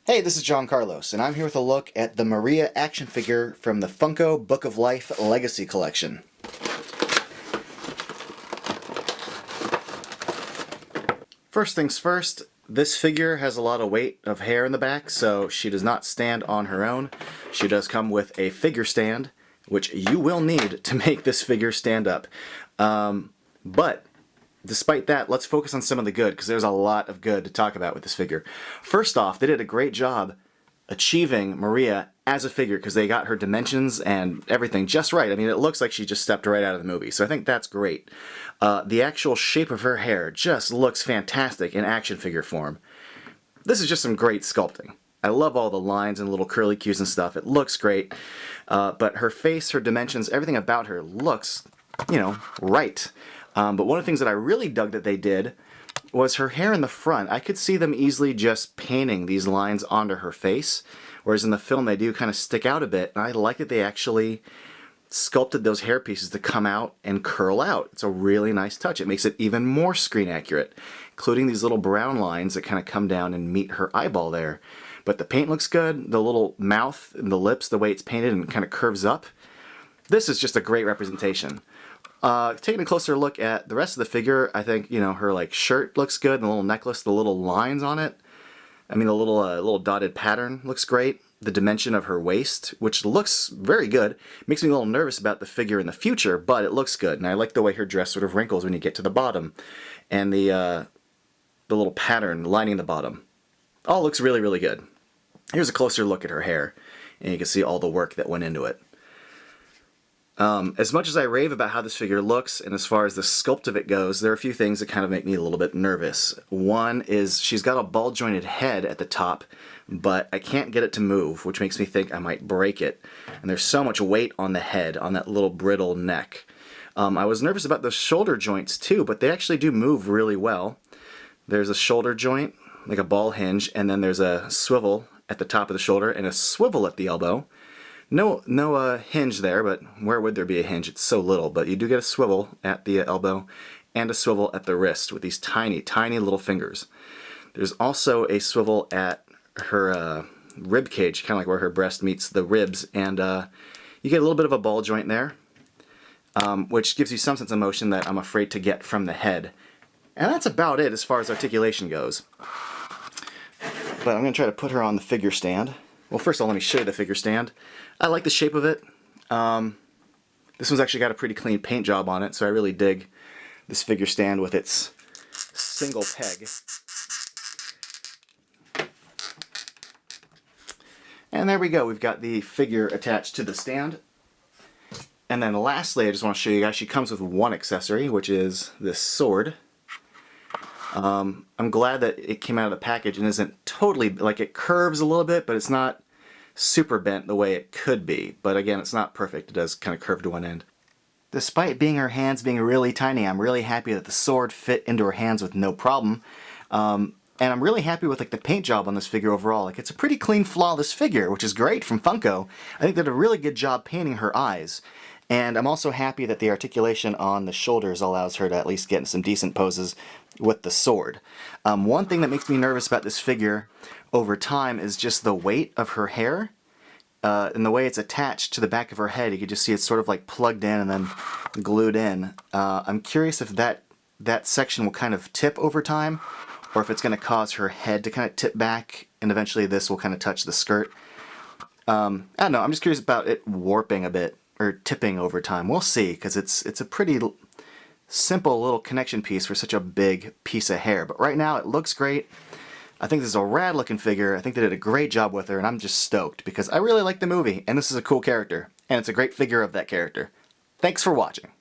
Hey, this is John Carlos, and I'm here with a look at the Maria action figure from the Funko Book of Life Legacy Collection. First things first, this figure has a lot of weight of hair in the back, so she does not stand on her own. She does come with a figure stand, which you will need to make this figure stand up. But despite that, let's focus on some of the good, because there's a lot of good to talk about with this figure. First off, they did a great job achieving Maria as a figure, because they got her dimensions and everything just right. I mean, it looks like she just stepped right out of the movie, so I think that's great. The actual shape of her hair just looks fantastic in action figure form. This is just some great sculpting. I love all the lines and little curly cues and stuff. It looks great. But her face, her dimensions, everything about her looks, right. But one of the things that I really dug that they did was her hair in the front. I could see them easily just painting these lines onto her face, whereas in the film they do kind of stick out a bit, and I like that they actually sculpted those hair pieces to come out and curl out. It's a really nice touch. It makes it even more screen accurate, including these little brown lines that kind of come down and meet her eyeball there. But the paint looks good, the little mouth and the lips, the way it's painted and kind of curves up. This is just a great representation. Taking a closer look at the rest of the figure, I think, her shirt looks good, and the little necklace, the little lines on it. I mean, the little dotted pattern looks great. The dimension of her waist, which looks very good, makes me a little nervous about the figure in the future, but it looks good. And I like the way her dress sort of wrinkles when you get to the bottom, and the little pattern lining the bottom. All looks really, really good. Here's a closer look at her hair, and you can see all the work that went into it. As much as I rave about how this figure looks, and as far as the sculpt of it goes, there are a few things that kind of make me a little bit nervous. One is she's got a ball-jointed head at the top, but I can't get it to move, which makes me think I might break it. And there's so much weight on the head, on that little brittle neck. I was nervous about the shoulder joints too, but they actually do move really well. There's a shoulder joint, like a ball hinge, and then there's a swivel at the top of the shoulder and a swivel at the elbow. No hinge there, but where would there be a hinge? It's so little, but you do get a swivel at the elbow and a swivel at the wrist with these tiny, tiny little fingers. There's also a swivel at her rib cage, kind of like where her breast meets the ribs, and you get a little bit of a ball joint there, which gives you some sense of motion that I'm afraid to get from the head. And that's about it as far as articulation goes. But I'm going to try to put her on the figure stand. Well, first of all, let me show you the figure stand. I like the shape of it. This one's actually got a pretty clean paint job on it, so I really dig this figure stand with its single peg. And there we go. We've got the figure attached to the stand. And then lastly, I just want to show you guys, she comes with one accessory, which is this sword. I'm glad that it came out of the package and isn't totally, it curves a little bit, but it's not super bent the way it could be. But again, it's not perfect. It does kind of curve to one end. Despite her hands being really tiny, I'm really happy that the sword fit into her hands with no problem. And I'm really happy with the paint job on this figure overall. It's a pretty clean, flawless figure, which is great from Funko. I think they did a really good job painting her eyes. And I'm also happy that the articulation on the shoulders allows her to at least get in some decent poses with the sword. One thing that makes me nervous about this figure over time is just the weight of her hair. And the way it's attached to the back of her head, you can just see it's sort of plugged in and then glued in. I'm curious if that section will kind of tip over time, or if it's going to cause her head to kind of tip back, and eventually this will kind of touch the skirt. I don't know, I'm just curious about it warping a bit, or tipping over time. We'll see, because it's a pretty simple little connection piece for such a big piece of hair. But right now it looks great. I think this is a rad looking figure. I think they did a great job with her, and I'm just stoked because I really like the movie, and this is a cool character, and it's a great figure of that character. Thanks for watching.